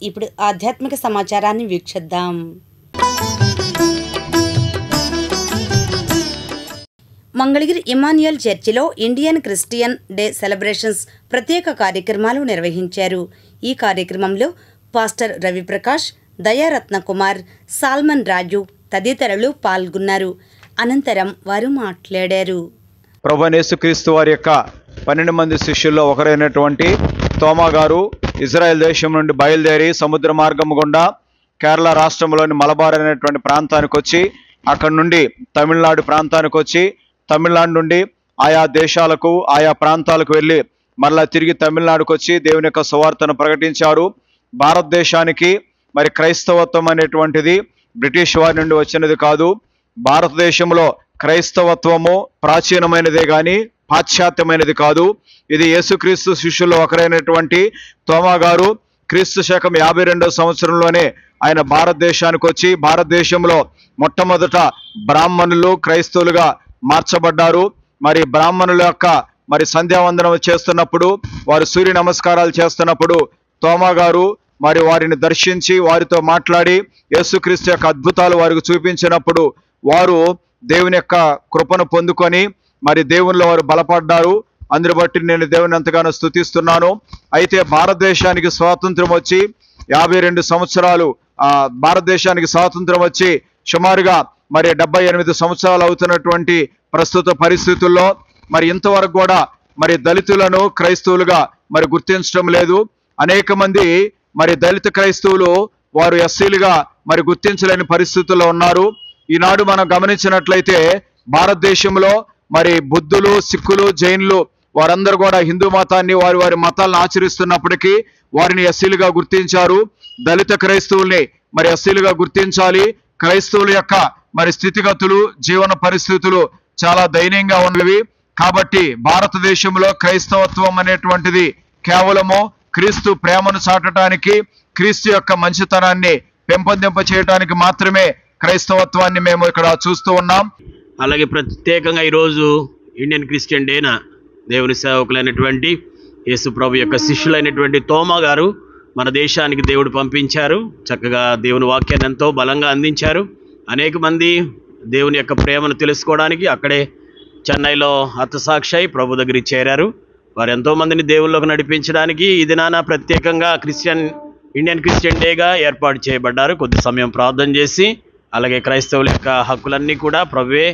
ఇప్పుడు ఆధ్యాత్మిక సమాచారాన్ని వీక్షిద్దాం. మంగళగిరి ఇమాన్యుయల్ చర్చిలో ఇండియన్ క్రిస్టియన్ డే సెలబ్రేషన్స్ ప్రత్యేక కార్యక్రమాలు నిర్వహించారు. ఈ కార్యక్రమంలో పాస్టర్ రవిప్రకాష్, దయారత్న కుమార్, సాల్మన్ రాజు తదితరులు పాల్గొన్నారు. అనంతరం వారు మాట్లాడారు. ప్రభువైన యేసుక్రీస్తు వారి యొక్క 12 మంది శిష్యుల్లో ఒకరైనటువంటి తోమా గారు ఇజ్రాయెల్ దేశం నుండి బయలుదేరి సముద్ర మార్గం గుండా కేరళ రాష్ట్రంలోని మలబార్ అనేటువంటి ప్రాంతానికి వచ్చి అక్కడి నుండి తమిళనాడు ప్రాంతానికి వచ్చి తమిళనాడు నుండి ఆయా దేశాలకు ఆయా ప్రాంతాలకు వెళ్ళి మరలా తిరిగి తమిళనాడుకు వచ్చి దేవుని యొక్క సువార్తను ప్రకటించారు. భారతదేశానికి మరి క్రైస్తవత్వం అనేటువంటిది బ్రిటిష్ వారి నుండి వచ్చినది కాదు. భారతదేశంలో క్రైస్తవత్వము ప్రాచీనమైనదే కానీ పాశ్చాత్యమైనది కాదు. ఇది యేసుక్రీస్తు శిష్యుల్లో ఒకరైనటువంటి తోమా గారు క్రీస్తు శకం 52వ సంవత్సరంలోనే ఆయన భారతదేశానికి వచ్చి భారతదేశంలో మొట్టమొదట బ్రాహ్మణులు క్రైస్తవులుగా మార్చబడ్డారు. మరి బ్రాహ్మణుల యొక్క మరి సంధ్యావందనం చేస్తున్నప్పుడు వారు సూర్య నమస్కారాలు చేస్తున్నప్పుడు తోమా గారు మరి వారిని దర్శించి వారితో మాట్లాడి యేసుక్రీస్తు యొక్క అద్భుతాలు వారికి చూపించినప్పుడు వారు దేవుని యొక్క కృపను పొందుకొని మరి దేవునిలో వారు బలపడ్డారు. అందుని బట్టి నేను దేవుని ఎంతగానో స్తుతిస్తున్నాను. అయితే భారతదేశానికి స్వాతంత్రం వచ్చి 52 సంవత్సరాలు భారతదేశానికి స్వాతంత్రం వచ్చి సుమారుగా మరి 78 సంవత్సరాలు అవుతున్నటువంటి ప్రస్తుత పరిస్థితుల్లో మరి ఇంతవరకు కూడా మరి దళితులను క్రైస్తవులుగా మరి గుర్తించడం లేదు. అనేక మంది మరి దళిత క్రైస్తవులు వారు ఎస్సీలుగా మరి గుర్తించలేని పరిస్థితుల్లో ఉన్నారు. ఈనాడు మనం గమనించినట్లయితే భారతదేశంలో మరి బుద్ధులు, సిక్కులు, జైన్లు వారందరూ కూడా హిందూ మతాన్ని వారి వారి మతాలను ఆచరిస్తున్నప్పటికీ వారిని ఎస్సీలుగా గుర్తించారు. దళిత క్రైస్తవుల్ని మరి ఎస్సీలుగా గుర్తించాలి. క్రైస్తవుల యొక్క మరి స్థితిగతులు, జీవన పరిస్థితులు చాలా దయనీయంగా ఉన్నవి. కాబట్టి భారతదేశంలో క్రైస్తవత్వం అనేటువంటిది కేవలము క్రీస్తు ప్రేమను చాటడానికి, క్రీస్తు యొక్క మంచితనాన్ని పెంపొందింప చేయడానికి మాత్రమే క్రైస్తవత్వాన్ని మేము ఇక్కడ చూస్తూ ఉన్నాం. అలాగే ప్రత్యేకంగా ఈరోజు ఇండియన్ క్రిస్టియన్ డేన దేవుని సేవకులైనటువంటి యేసు ప్రభు యొక్క శిష్యులైనటువంటి తోమా గారు మన దేశానికి దేవుడు పంపించారు. చక్కగా దేవుని వాక్యాన్ని ఎంతో బలంగా అందించారు. అనేక మంది దేవుని యొక్క ప్రేమను తెలుసుకోవడానికి అక్కడే చెన్నైలో హతసాక్షి ప్రభు దగ్గరికి చేరారు. వారు ఎంతోమందిని దేవుళ్ళలోకి నడిపించడానికి ఈ దినాన ప్రత్యేకంగా ఇండియన్ క్రిస్టియన్ డేగా ఏర్పాటు చేయబడ్డారు. కొద్ది సమయం ప్రార్థన చేసి అలాగే క్రైస్తవుల యొక్క హక్కులన్నీ కూడా ప్రభువే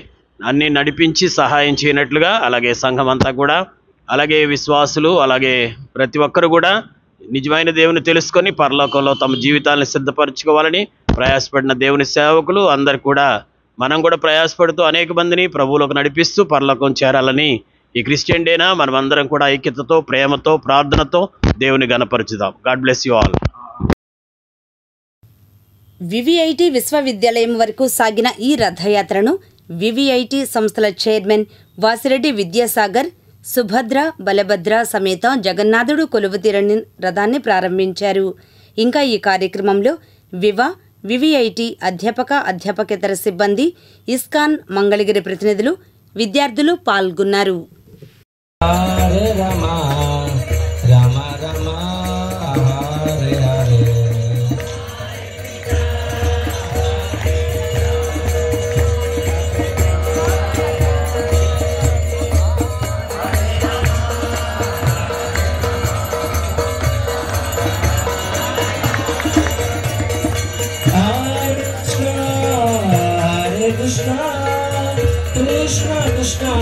అన్నీ నడిపించి సహాయం చేయనట్లుగా, అలాగే సంఘం అంతా కూడా, అలాగే విశ్వాసులు, అలాగే ప్రతి ఒక్కరు కూడా నిజమైన దేవుని తెలుసుకొని పరలోకంలో తమ జీవితాలను సిద్ధపరచుకోవాలని ప్రయాసపడిన దేవుని సేవకులు అందరు కూడా మనం కూడా ప్రయాసపడుతూ అనేక మందిని ప్రభువులోకి నడిపిస్తూ పరలోకం చేరాలని ఈ క్రిస్టియన్ డేనా మనమందరం కూడా ఐక్యతతో, ప్రేమతో, ప్రార్థనతో దేవుని గణపరచుదాం. God bless you all. VVIT విశ్వవిద్యాలయం వరకు సాగిన ఈ రథయాత్రను వివిఐటి సంస్థల చైర్మన్ వాసిరెడ్డి విద్యాసాగర్, సుభద్ర, బలభద్ర సమేత జగన్నాథుడు కొలువుతీరని రథాన్ని ప్రారంభించారు. ఇంకా ఈ కార్యక్రమంలో వివిఐటి అధ్యాపకేతర సిబ్బంది, ఇస్కాన్ మంగళగిరి ప్రతినిధులు, విద్యార్థులు పాల్గొన్నారు. Krishna Krishna